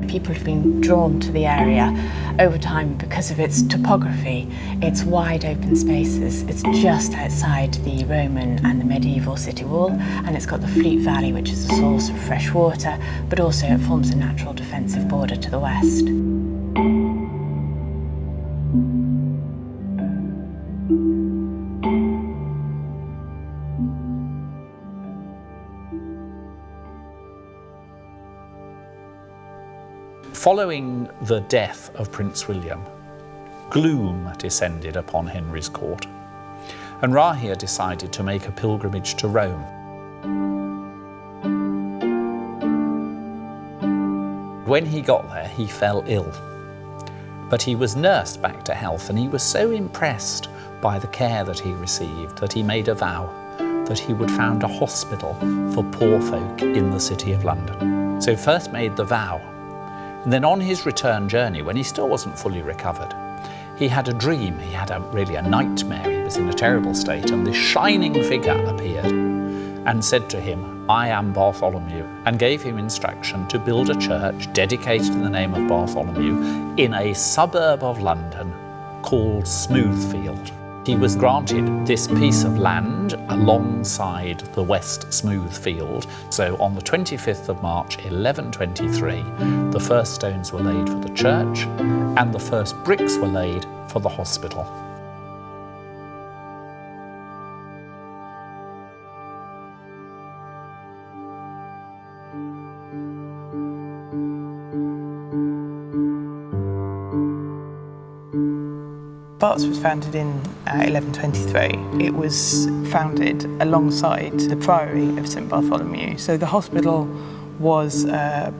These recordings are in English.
People have been drawn to the area over time because of its topography, its wide open spaces. It's just outside the Roman and the medieval city wall, and it's got the Fleet Valley, which is a source of fresh water, but also it forms a natural defensive border to the west. Following the death of Prince William, gloom descended upon Henry's court, and Rahir decided to make a pilgrimage to Rome. When he got there, he fell ill, but he was nursed back to health, and he was so impressed by the care that he received that he made a vow that he would found a hospital for poor folk in the City of London. So he first made the vow, and then on his return journey, when he still wasn't fully recovered, he had a dream, he had really a nightmare, he was in a terrible state, and this shining figure appeared and said to him, "I am Bartholomew," and gave him instruction to build a church dedicated in the name of Bartholomew in a suburb of London called Smithfield. He was granted this piece of land alongside the West Smithfield. So on the 25th of March 1123, the first stones were laid for the church and the first bricks were laid for the hospital. Barts was founded in 1123. It was founded alongside the Priory of St Bartholomew. So the hospital was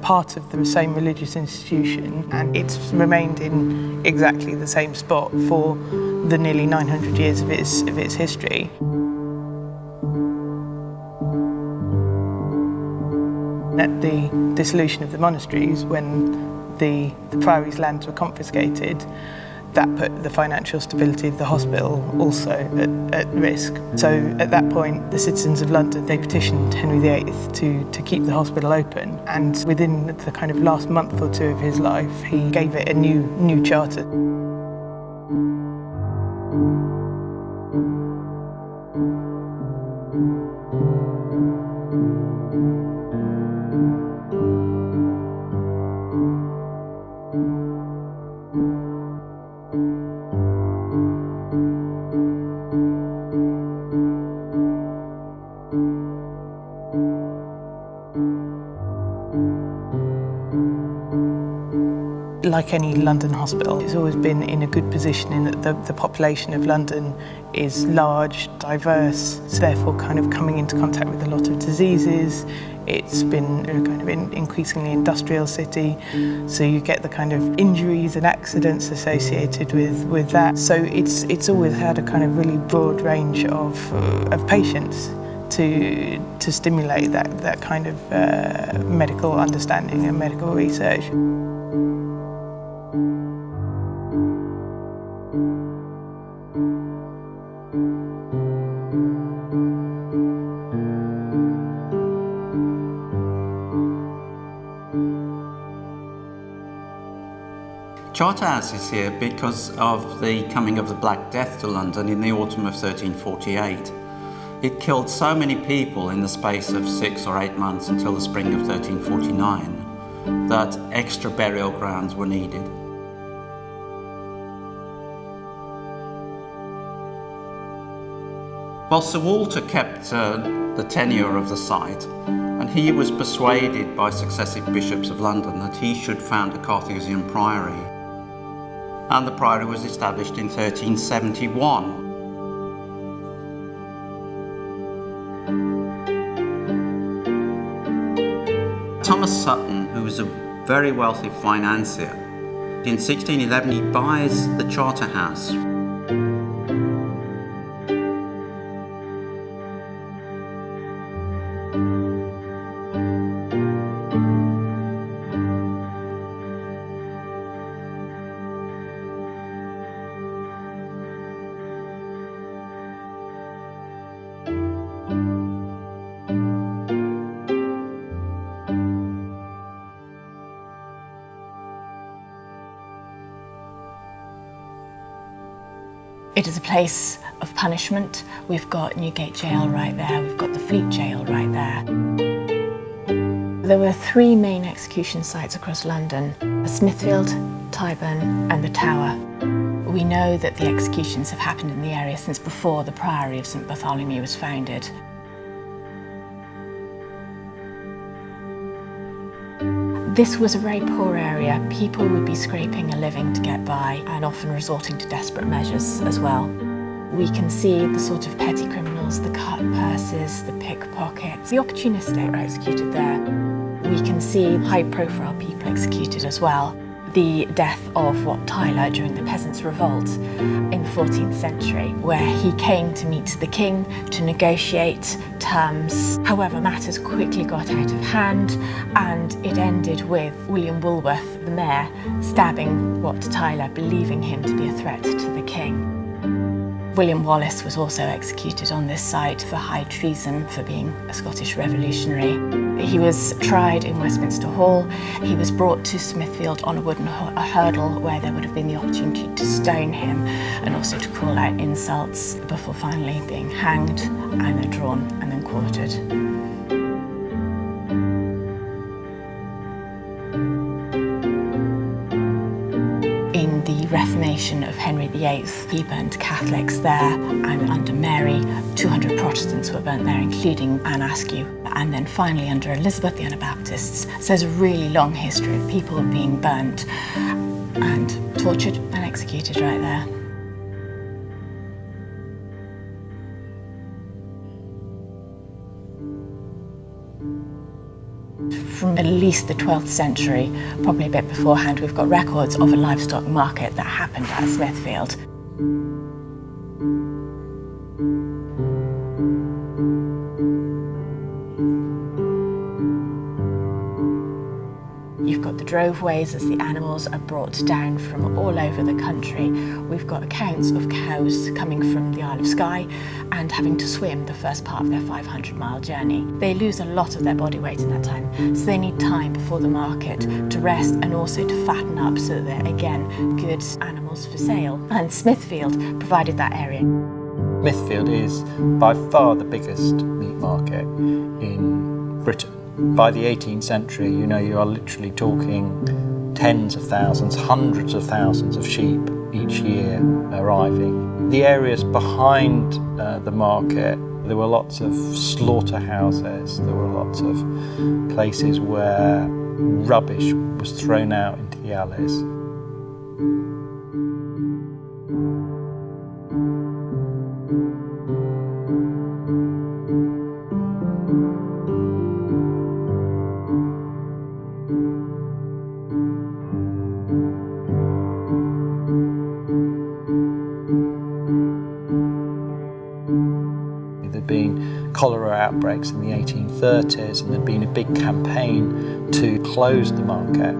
part of the same religious institution, and it's remained in exactly the same spot for the nearly 900 years of its history. At the dissolution of the monasteries, when the Priory's lands were confiscated, that put the financial stability of the hospital also at risk. So at that point, the citizens of London, they petitioned Henry VIII to keep the hospital open, and within the kind of last month or two of his life, he gave it a new charter. Like any London hospital, it's always been in a good position in that the population of London is large, diverse, so therefore kind of coming into contact with a lot of diseases. It's been a kind of increasingly industrial city, so you get the kind of injuries and accidents associated with that. So it's always had a kind of really broad range of patients to stimulate that kind of medical understanding and medical research. Charterhouse is here because of the coming of the Black Death to London in the autumn of 1348. It killed so many people in the space of 6 or 8 months until the spring of 1349 that extra burial grounds were needed. Well, Sir Walter kept the tenure of the site, and he was persuaded by successive bishops of London that he should found a Carthusian priory. And the priory was established in 1371. Thomas Sutton, who was a very wealthy financier, in 1611 he buys the Charterhouse. It is a place of punishment. We've got Newgate Jail right there, we've got the Fleet Jail right there. There were 3 main execution sites across London: Smithfield, Tyburn and the Tower. We know that the executions have happened in the area since before the Priory of St Bartholomew was founded. This was a very poor area. People would be scraping a living to get by and often resorting to desperate measures as well. We can see the sort of petty criminals, the cut purses, the pickpockets, the opportunistic are executed there. We can see high-profile people executed as well. The death of Wat Tyler during the Peasants' Revolt in the 14th century, where he came to meet the king to negotiate terms. However, matters quickly got out of hand and it ended with William Woolworth, the mayor, stabbing Wat Tyler, believing him to be a threat to the king. William Wallace was also executed on this site for high treason for being a Scottish revolutionary. He was tried in Westminster Hall. He was brought to Smithfield on a wooden hurdle where there would have been the opportunity to stone him and also to call out insults before finally being hanged and then drawn and then quartered. In the Reformation of Henry VIII, he burnt Catholics there, and under Mary, 200 Protestants were burnt there, including Anne Askew. And then finally under Elizabeth, the Anabaptists. So there's a really long history of people being burnt and tortured and executed right there. From at least the 12th century, probably a bit beforehand, we've got records of a livestock market that happened at Smithfield. You've got the droveways as the animals are brought down from all over the country. We've got accounts of cows coming from the Isle of Skye and having to swim the first part of their 500-mile journey. They lose a lot of their body weight in that time, so they need time before the market to rest and also to fatten up so that they're, again, good animals for sale. And Smithfield provided that area. Smithfield is by far the biggest meat market in Britain. By the 18th century, you know, you are literally talking tens of thousands, hundreds of thousands of sheep each year arriving. The areas behind the market, there were lots of slaughterhouses, there were lots of places where rubbish was thrown out into the alleys. There'd been cholera outbreaks in the 1830s and there'd been a big campaign to close the market.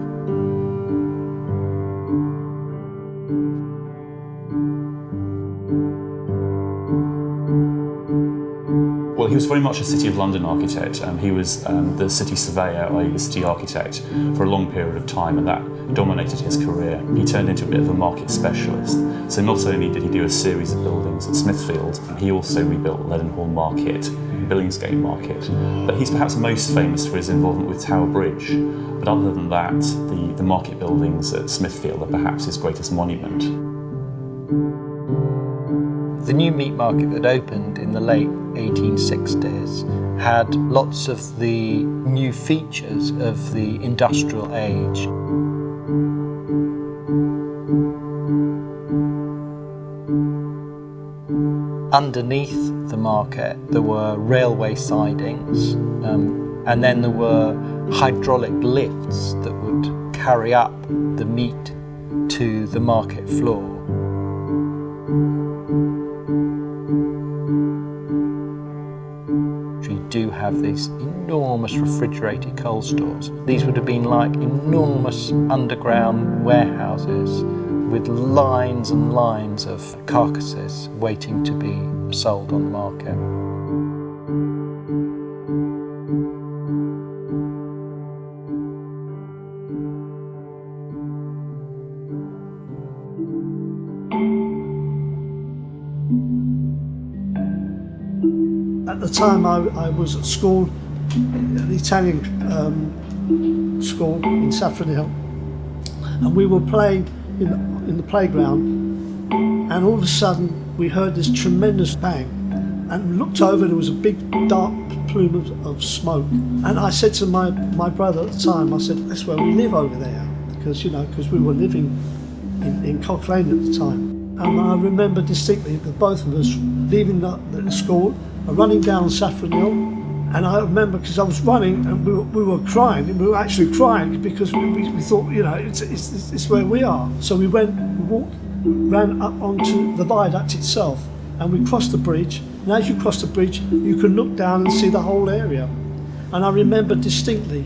Well, he was very much a City of London architect. He was the city surveyor, i.e. the city architect, for a long period of time, and that dominated his career. He turned into a bit of a market specialist. So not only did he do a series of buildings at Smithfield, he also rebuilt Leadenhall Market, Billingsgate Market. But he's perhaps most famous for his involvement with Tower Bridge. But other than that, the market buildings at Smithfield are perhaps his greatest monument. The new meat market that opened in the late 1860s had lots of the new features of the industrial age. Underneath the market there were railway sidings and then there were hydraulic lifts that would carry up the meat to the market floor. Do have these enormous refrigerated coal stores. These would have been like enormous underground warehouses with lines and lines of carcasses waiting to be sold on the market. At the time I was at school, an Italian school in Saffron Hill, and we were playing in the playground, and all of a sudden we heard this tremendous bang, and looked over and there was a big dark plume of smoke. And I said to my brother at the time, I said, that's where we live over there, because we were living in Cock Lane at the time. And I remember distinctly the both of us leaving the school and running down Saffron Hill. And I remember, because I was running and we were crying, and we were actually crying because we thought, it's where we are. So we ran up onto the viaduct itself, and we crossed the bridge. And as you cross the bridge, you can look down and see the whole area. And I remember distinctly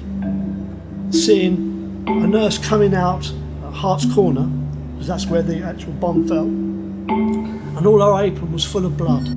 seeing a nurse coming out at Hart's Corner, because that's where the actual bomb fell, and all our apron was full of blood.